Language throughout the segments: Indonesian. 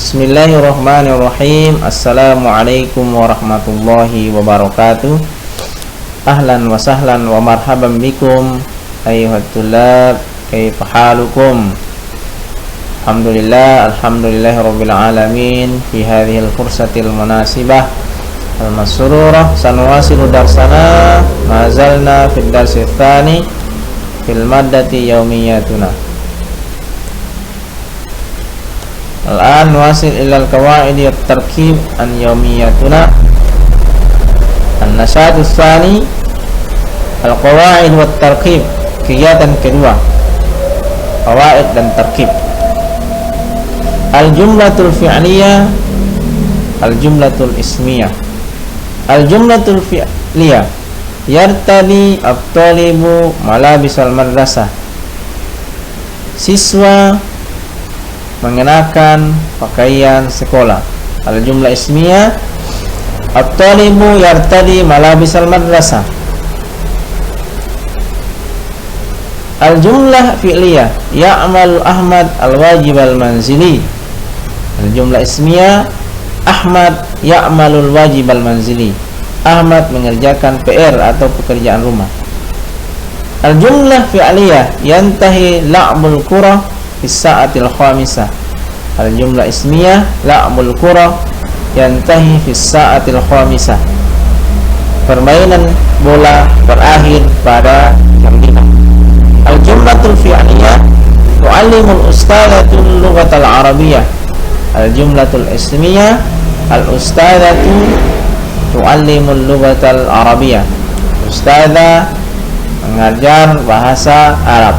Bismillahirrahmanirrahim. Assalamualaikum warahmatullahi wabarakatuh. Ahlan wa sahlan wa marhaban bikum ayyuhat tullab, kaifa halukum? Alhamdulillahirabbil alamin. Fi hadhil fursatil munasibah al-masrurah sanuwasilu darsana ma zalna fid darsi tsani fil maddati yaumiyatuna. Al-an wasil ilal qawaidi at-tarkib an yaumiyatuna. An-nasyatu tsani al-qawaid wat tarkib, kegiatan kedua, qawaid dan tarkib. Al-jumlatul fi'liyah, al-jumlatul ismiyah. Al-jumlatul fi'liyah, yartadi at-talibu malabisal madrasah. Siswa mengenakan pakaian sekolah. Al-jumlah ismiyah, at-talibu yartadi malabisal madrasah. Al-jumlah fi'liyah, ya'mal Ahmad al-wajib al-manzili. Al-jumlah ismiyah, Ahmad ya'malul wajib al-manzili. Ahmad mengerjakan PR atau pekerjaan rumah. Al-jumlah fi'liyah, yantahi la'bul qura fi sa'atil khamisah. Al-jumlah ismiyah, la'bul qura yantahi fi sa'atil khamisah. Permainan bola berakhir pada jam 5. Al-jumlatul fi'liyah, tu'allimul ustadzatul lughatal arabiyyah. Al-jumlatul ismiyah, al-ustadzatu tu'allimul lughatal arabiyyah. Ustadzah mengajar bahasa Arab.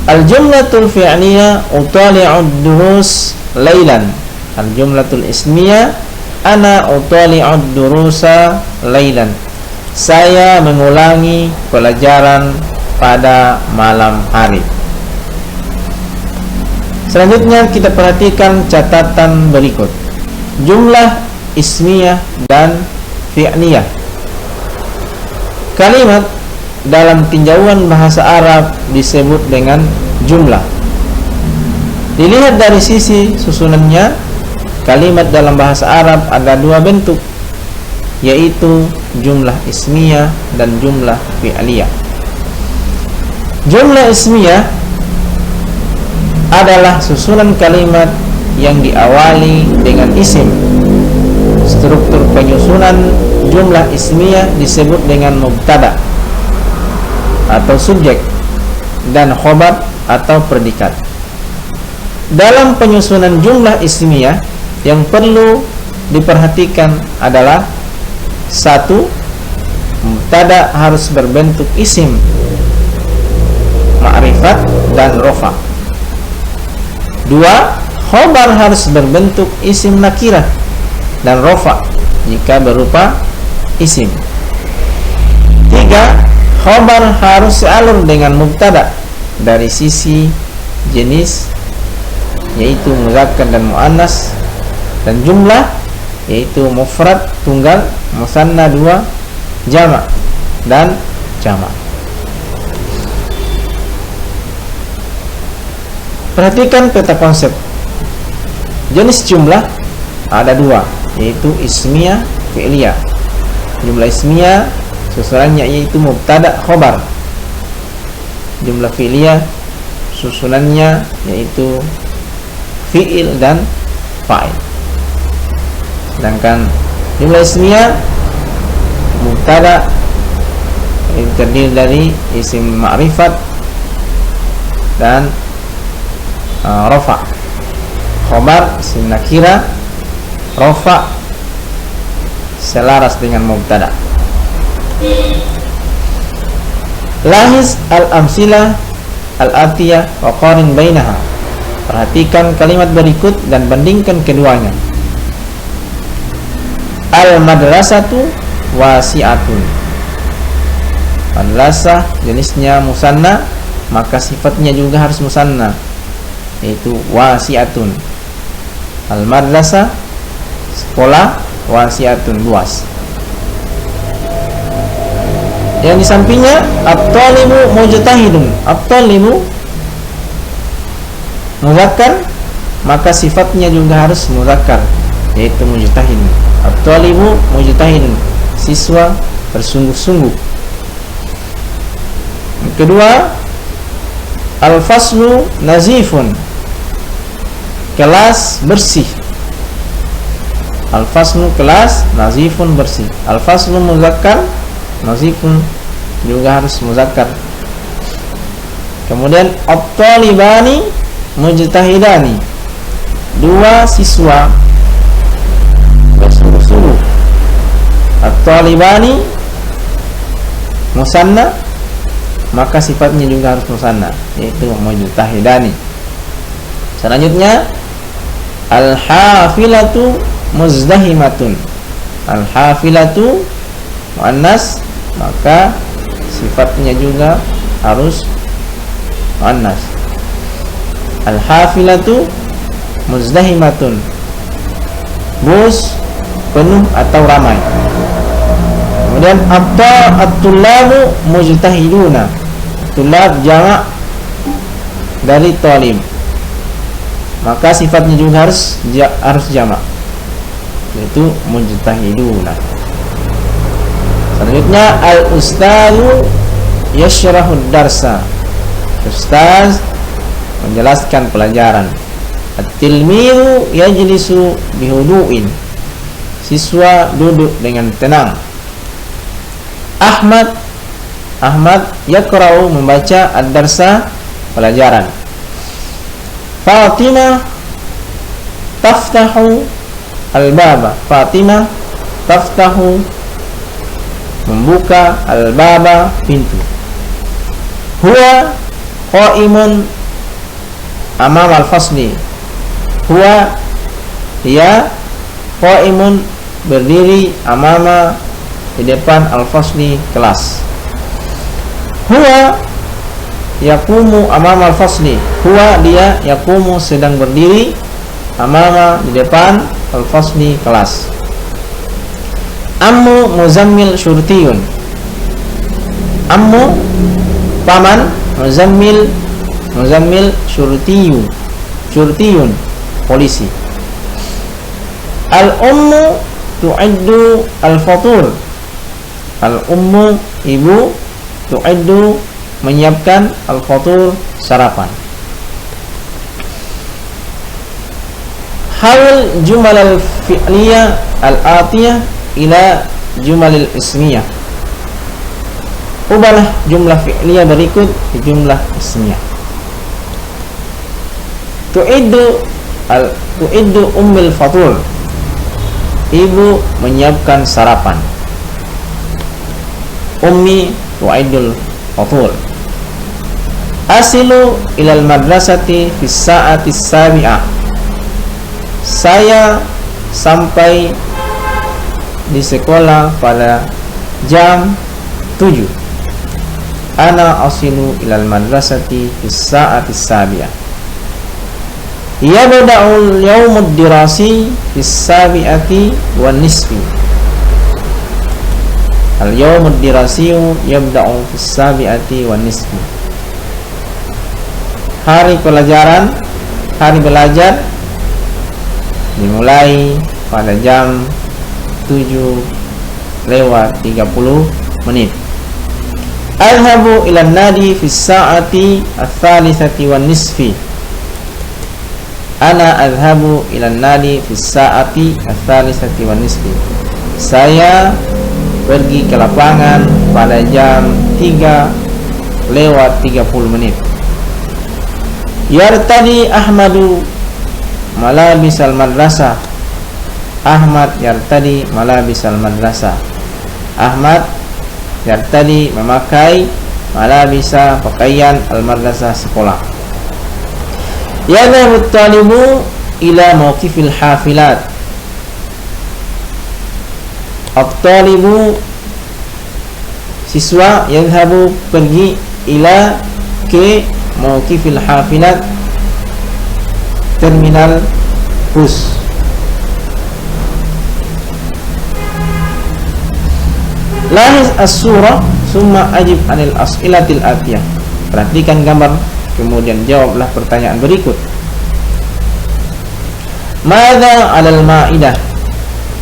Al-jumlatul fi'liyah, utali'ud durus lailan. Al-jumlatul ismiyah, ana utali'ud durusa lailan. Saya mengulangi pelajaran pada malam hari. Selanjutnya kita perhatikan catatan berikut. Jumlah ismiyah dan fi'liyah. Kalimat dalam tinjauan bahasa Arab disebut dengan jumlah. Dilihat dari sisi susunannya, kalimat dalam bahasa Arab ada dua bentuk, yaitu jumlah ismiyah dan jumlah fi'liyah. Jumlah ismiyah adalah susunan kalimat yang diawali dengan isim. Struktur penyusunan jumlah ismiyah disebut dengan mubtada atau subjek dan khobar atau predikat. Dalam penyusunan jumlah ismiyah yang perlu diperhatikan adalah: 1. Mubtada harus berbentuk isim, ma'rifat dan rofa. 2. Khobar harus berbentuk isim nakirah dan rofa jika berupa isim. 3. Khobar harus sealur dengan mubtada dari sisi jenis, yaitu muzakkar dan muannas, dan jumlah, yaitu mufrad tunggal, musanna 2, jamak dan jamak. Perhatikan peta konsep. Jenis jumlah ada dua, yaitu ismiyah, fi'liyah. Jumlah ismiyah susunannya yaitu mubtada khobar. Jumlah fi'liyah susunannya yaitu fi'il dan fa'il. Sedangkan jumlah ismiyah mubtada itu terdiri dari isim ma'rifat dan rofa. Khobar isim nakira, rofa selaras dengan mubtada. Lahis al-amsilah al-atiyah wa qarin bainaha. Perhatikan kalimat berikut dan bandingkan keduanya. Al-madrasatu wasi'atun. Madrasah jenisnya musanna, maka sifatnya juga harus musanna, yaitu wasi'atun. Al-madrasah sekolah, wasi'atun luas. Yang di sampingnya at-talibu mujtahidun. At-talibu muzakkar, maka sifatnya juga harus muzakkar, yaitu mujtahid. At-talibu mujtahid, siswa bersungguh-sungguh. Yang kedua, al-faslu nazifun, kelas bersih. Al-faslu kelas, nazifun bersih. Al-faslu muzakkar, nazifun juga harus muzakkar. Kemudian at-talibani mujtahidani, dua siswa bersungguh-sungguh. At-talibani musanna, maka sifatnya juga harus musanna, yaitu mujtahidani. Selanjutnya al-hafilatu muzdahimatun, al-hafilatu muannas, maka sifatnya juga harus muannas. Al-hafilatu muzdahimatun, bus penuh atau ramai. Kemudian at-tullabu mujtahiduna, tullab jamak dari talib, maka sifatnya juga harus jamak, yaitu mujtahiduna. Selanjutnya al-ustazu yashrahud darsa, ustaz menjelaskan pelajaran. At-tilmizu yajlisu bihudu'in, siswa duduk dengan tenang. Ahmad yaqra'u membaca ad-darsa, pelajaran. Fatimah taftahu al-baba, Fatimah taftahu membuka al-baba, pintu. Huwa qa'imun amam al-fasli, huwa dia qa'imun berdiri amama di depan al-fasli, kelas. Huwa yaqumu amam al-fasli, huwa dia yaqumu sedang berdiri amama di depan al-fasli, kelas. Ammu muzammil syurtiyun, ammu paman, muzammil syurtiyun polisi. Al-ummu tu'iddu al-fatur, al-ummu ibu, tu'iddu menyiapkan, al-fatur sarapan. Hawil jumal al-fi'liyah al-atiyah ila jumal al-ismiyah, ubahlah jumlah fi'liyah berikut di jumlah ismiyah. Tu'iddu ummil fatur, ibu menyiapkan sarapan. Ummi tu'iddul fatur. Asilu ilal madrasati fis sa'ati sabi'ah, saya sampai di sekolah pada jam 7. Ana asilu ilal madrasati fis sa'ati sabi'ah. Yabda'ul yawmud dirasi fis sabi'ati wan nisfi. Al yawmud dirasiyu yabda'u fis sabi'ati wan nisfi. Hari belajar dimulai pada jam 7:30. Adhabu ila nadi fi sa'ati ats-tsalitsati wan nisfi. Ana adhabu ila nadi fi sa'ati ats-tsalitsati wan nisfi. Saya pergi ke lapangan pada jam 3:30. Yartadi Ahmadu malabisal madrasah. Ahmad yartadi malabisal madrasah. Ahmad yartadi memakai malabisa pakaian al-madrasah, sekolah. Yadhabu at-talibu ila mawqifil hafilat. At-talibu siswa, yadhabu pergi, ila ke mawqifil hafilat terminal bus. Lahiz as-surah summa ajib anil as'ilatil atiyah. Perhatikan gambar, kemudian jawablah pertanyaan berikut. Madza 'alal ma'idah?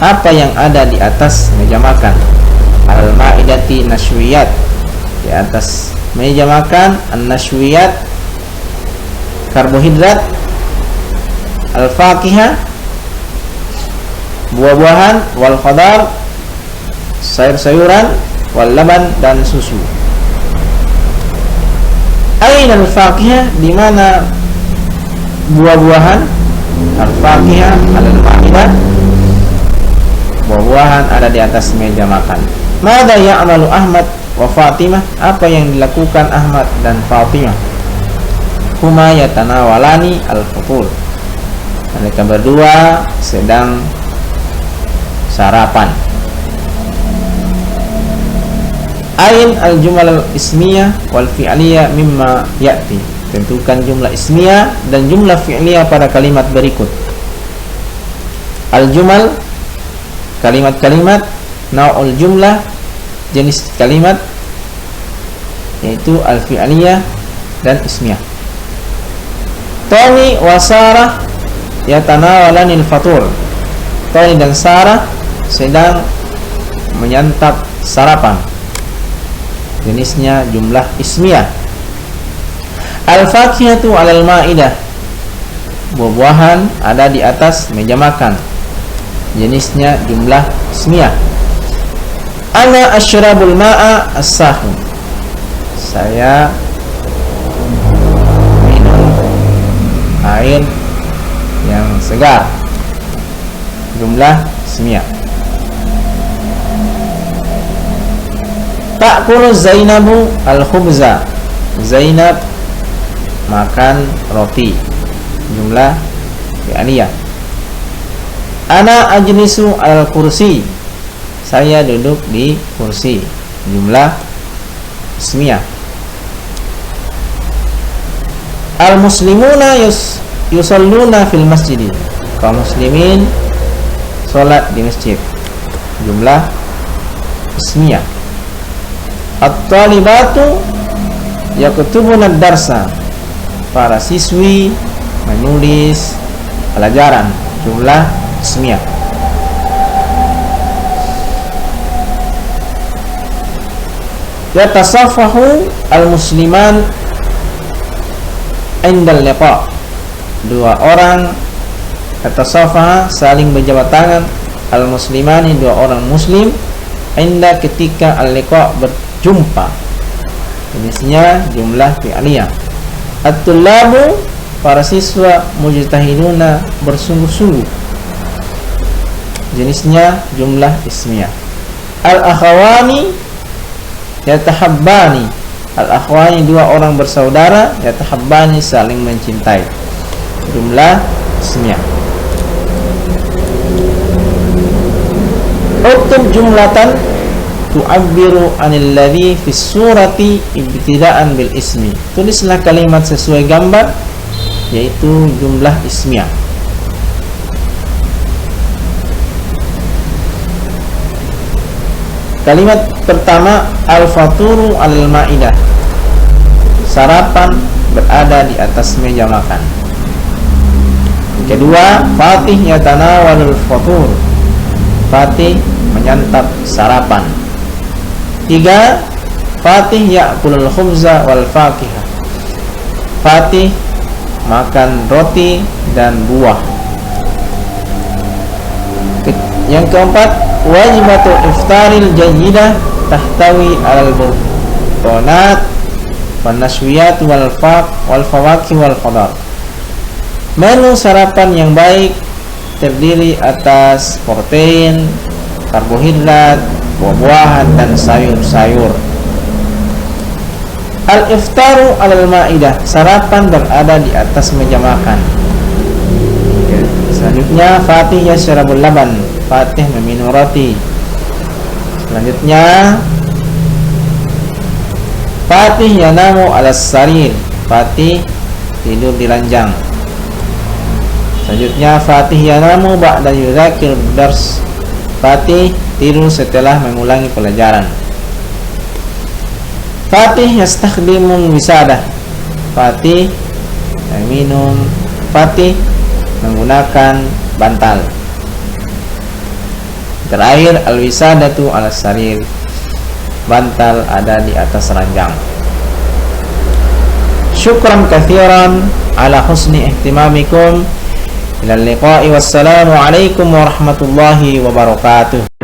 Apa yang ada di atas meja makan? Al ma'idati nashwiyat, di atas meja makan an-nashwiyat karbohidrat, al-faqihah buah-buahan, wal khadar sayur-sayuran, wal laban dan susu. Aina al-faqihah? Di mana buah-buahan? Al-faqihah 'alal ma'idah, buah-buahan ada di atas meja makan. Mada ya'malu Ahmad wa Fatimah? Apa yang dilakukan Ahmad dan Fatimah? Huma yatanawalani al-futur. Mereka berdua sedang sarapan. Ain al-jumal al-ismiyah wal fi'liyah mimma ya'ti. Tentukan jumlah ismiyah dan jumlah fi'liyah pada kalimat berikut. Al-jumal, kalimat-kalimat, nau'ul jumlah, jenis kalimat, yaitu al-fi'liyah dan ismiyah. Tony wa Sarah yatanawalanil fatur. Tony dan Sarah sedang menyantap sarapan. Jenisnya jumlah ismiyah. Al-faqihatu 'alal ma'idah. Buah-buahan ada di atas meja makan. Jenisnya jumlah ismiyah. Ana asyrabul ma'a as-sahun. Saya minum air yang segar. Jumlah ismiyah. Ta'kulu Zainabu al-khubza. Zainab makan roti. Jumlah fi'liyah. Ana ajlisu al-kursi. Saya duduk di kursi. Jumlah ismiyah. Al-muslimuna yusalluna fil masjid. Kaum muslimin salat di masjid. Jumlah ismiyah. At-talibatu yaktubuna ad-darsa. Para siswi menulis pelajaran. Jumlah ismiyah. Yatasaffahu al-musliman indal liqa. Dua orang yatasaffaha saling berjabat tangan, al-muslimani dua orang muslim, inda ketika al-liqa berjumpa. Jenisnya jumlah fi'liyah. At-tullabu para siswa mujtahiduna bersungguh-sungguh. Jenisnya jumlah ismiyah. Al-akhawani yatahabbani. Al-akhwani dua orang bersaudara, yatahabbani saling mencintai. Jumlah ismiyah. Uktub jumlatan tu'abbiru anil ladzi fis surati ibtida'an bil ismi. Tulislah kalimat sesuai gambar, yaitu jumlah ismiyah. Kalimat pertama, al-faturu alal ma'idah. Sarapan berada di atas meja makan. Kedua, Fatih yatanawalul fatur. Fatih menyantap sarapan. Tiga, Fatih ya'kulul khubza wal faqihah. Fatih makan roti dan buah. Yang keempat, wajibatu iftaril jayyidah tahtawi alal burtonat wan nashwiyat wal fawakih wal khadar. Menu sarapan yang baik terdiri atas protein, karbohidrat, buah-buahan dan sayur-sayur. Al-iftaru alal ma'idah. Sarapan berada di atas meja makan. Selanjutnya, Fatih yashrabul laban. Fatih meminum roti. Selanjutnya, Fatih yanamu alas sarir. Fatih tidur di ranjang. Selanjutnya, Fatih yanamu ba'da yudhakir dars. Fatih tidur setelah mengulangi pelajaran. Fatih yastakhdimun wisadah. Fatih minum. Fatih menggunakan bantal. Terakhir, al-wisadatu ala sarir, bantal ada di atas ranjang. Syukran katsiran ala husni ihtimamikum. Ila liqa'i wassalamu alaikum warahmatullahi wabarakatuh.